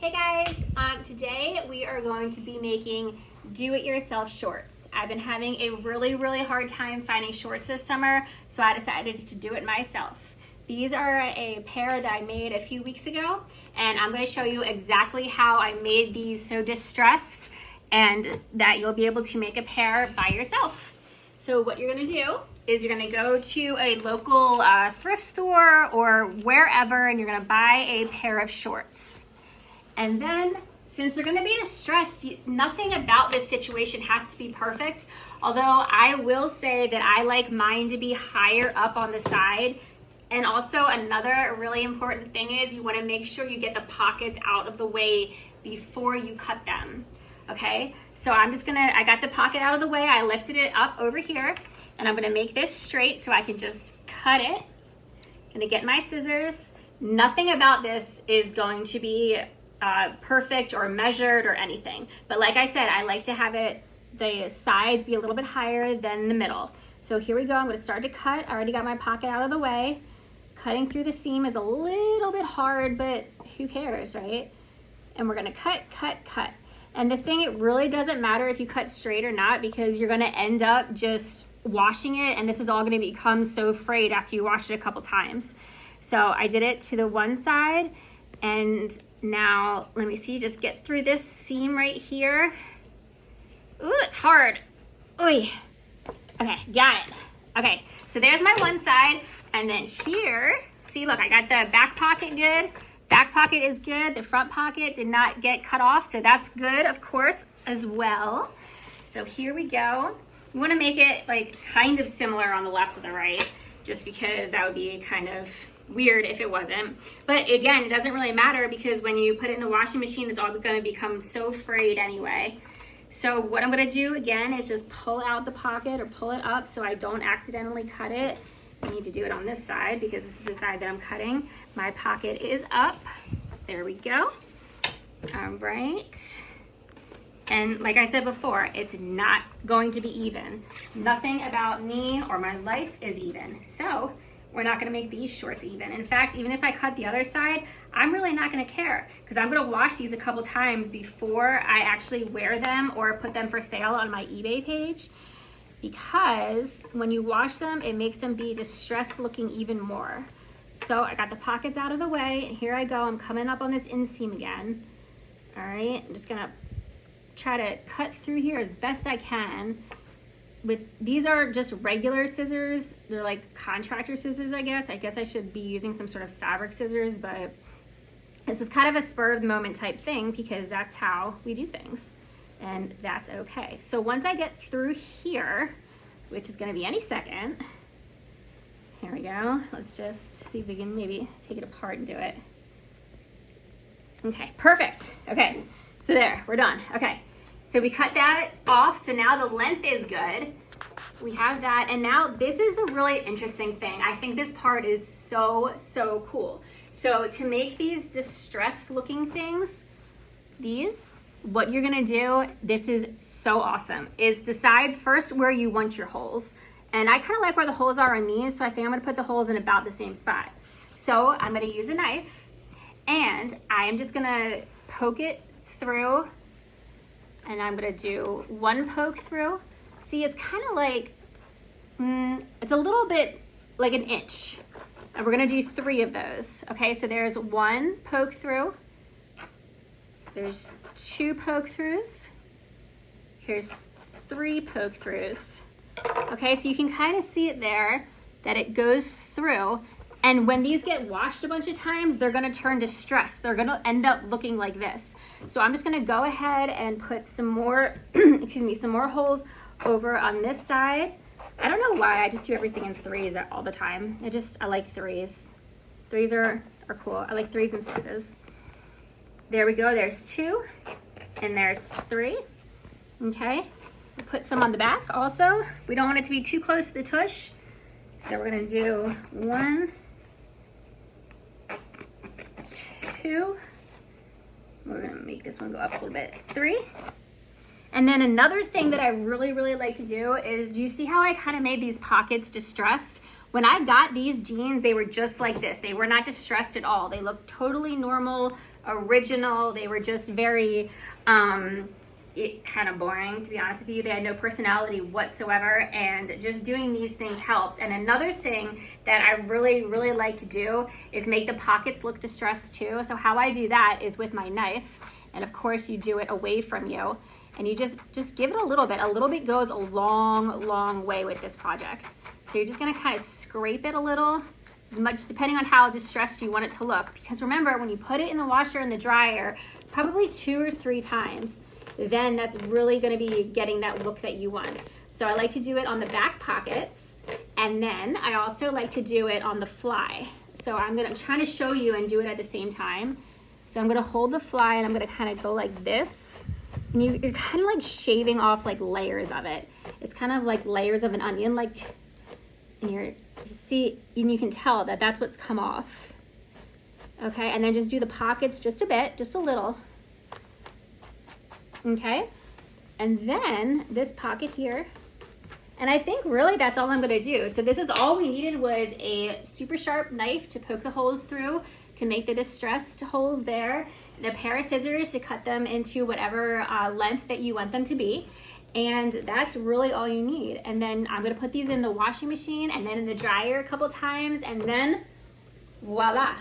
Hey guys, today we are going to be making do-it-yourself shorts. I've been having a really hard time finding shorts this summer, so I decided to do it myself. These are a pair that I made a few weeks ago, and I'm going to show you exactly how I made these so distressed and that you'll be able to make a pair by yourself. So what you're going to do is you're going to go to a local thrift store or wherever, and you're going to buy a pair of shorts. And then, since they're gonna be distressed, nothing about this situation has to be perfect. Although I will say that I like mine to be higher up on the side. And also another really important thing is you wanna make sure you get the pockets out of the way before you cut them, okay? So I got the pocket out of the way, I lifted it up over here, and I'm gonna make this straight so I can just cut it. I'm gonna get my scissors. Nothing about this is going to be perfect or measured or anything. But like I said, I like to have the sides be a little bit higher than the middle. So here we go, I'm gonna start to cut. I already got my pocket out of the way. Cutting through the seam is a little bit hard, but who cares, right? And we're gonna cut. And the thing, it really doesn't matter if you cut straight or not, because you're gonna end up just washing it, and this is all gonna become so frayed after you wash it a couple times. So I did it to the one side, and now, let me see, just get through this seam right here. Ooh, it's hard. Oy. Okay, got it. Okay, so there's my one side, and then here, see, look, I got the back pocket good. Back pocket is good. The front pocket did not get cut off, so that's good, of course, as well. So here we go. You wanna make it like kind of similar on the left and the right, just because that would be kind of weird if it wasn't. But again, it doesn't really matter, because when you put it in the washing machine, it's all going to become so frayed anyway. So what I'm going to do again is just pull out the pocket or pull it up so I don't accidentally cut it. I need to do it on this side because this is the side that I'm cutting. My pocket is up. There we go. All right. And like I said before, it's not going to be even. Nothing about me or my life is even. So we're not gonna make these shorts even. In fact, even if I cut the other side, I'm really not gonna care, because I'm gonna wash these a couple times before I actually wear them or put them for sale on my eBay page, because when you wash them, it makes them be distressed looking even more. So I got the pockets out of the way, and here I go. I'm coming up on this inseam again. All right, I'm just gonna try to cut through here as best I can. These are just regular scissors. They're like contractor scissors, I guess. I guess I should be using some sort of fabric scissors, but this was kind of a spur of the moment type thing, because that's how we do things, and that's okay. So once I get through here, which is gonna be any second, here we go. Let's just see if we can maybe take it apart and do it. Okay, perfect. Okay, so there, we're done. Okay. So we cut that off, so now the length is good. We have that, and now this is the really interesting thing. I think this part is so cool. So to make these distressed looking things, what you're gonna do, this is so awesome, is decide first where you want your holes. And I kinda like where the holes are in these, so I think I'm gonna put the holes in about the same spot. So I'm gonna use a knife, and I am just gonna poke it through. And I'm gonna do one poke through. See, it's kind of like, it's a little bit like an inch. And we're gonna do 3 of those. Okay, so there's 1 poke through. There's 2 poke throughs. Here's 3 poke throughs. Okay, so you can kind of see it there, that it goes through. And when these get washed a bunch of times, they're gonna turn distressed. They're gonna end up looking like this. So I'm just gonna go ahead and put some more, some more holes over on this side. I don't know why, I just do everything in 3s all the time. I like 3s. 3s are cool. I like 3s and 6s. There we go, there's 2, and there's 3, okay? We'll put some on the back also. We don't want it to be too close to the tush. So we're gonna do 1, 2, we're gonna make this one go up a little bit, 3. And then another thing that I really like to do is, do you see how I kind of made these pockets distressed? When I got these jeans, they were just like this. They were not distressed at all. They looked totally normal, original. They were just very kind of boring, to be honest with you. They had no personality whatsoever, and just doing these things helped. And another thing that I really like to do is make the pockets look distressed too. So how I do that is with my knife, and of course you do it away from you, and you just give it a little bit. A little bit goes a long way with this project. So you're just gonna kind of scrape it a little, much depending on how distressed you want it to look. Because remember, when you put it in the washer and the dryer, probably 2 or 3 times, then that's really gonna be getting that look that you want. So I like to do it on the back pockets, and then I also like to do it on the fly. So I'm trying to show you and do it at the same time. So I'm gonna hold the fly and I'm gonna kind of go like this. And you're kind of like shaving off like layers of it. It's kind of like layers of an onion, like, and you can tell that that's what's come off. Okay, and then just do the pockets just a bit, just a little. Okay, and then this pocket here, and I think really that's all I'm gonna do. So this is all we needed, was a super sharp knife to poke the holes through to make the distressed holes there, and a pair of scissors to cut them into whatever length that you want them to be. And that's really all you need. And then I'm gonna put these in the washing machine and then in the dryer a couple times, and then voila,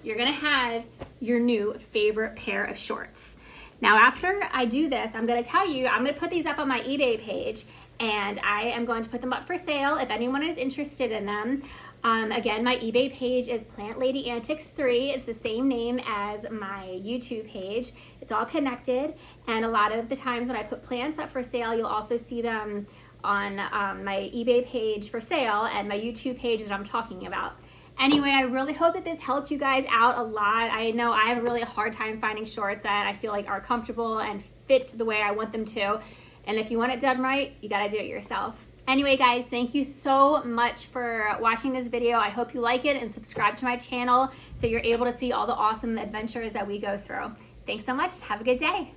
you're gonna have your new favorite pair of shorts. Now, after I do this, I'm gonna tell you, I'm gonna put these up on my eBay page, and I am going to put them up for sale if anyone is interested in them. Again, my eBay page is Plant Lady Antics 3. It's the same name as my YouTube page. It's all connected, and a lot of the times when I put plants up for sale, you'll also see them on my eBay page for sale and my YouTube page that I'm talking about. Anyway, I really hope that this helped you guys out a lot. I know I have a really hard time finding shorts that I feel like are comfortable and fit the way I want them to. And if you want it done right, you gotta do it yourself. Anyway, guys, thank you so much for watching this video. I hope you like it, and subscribe to my channel so you're able to see all the awesome adventures that we go through. Thanks so much. Have a good day.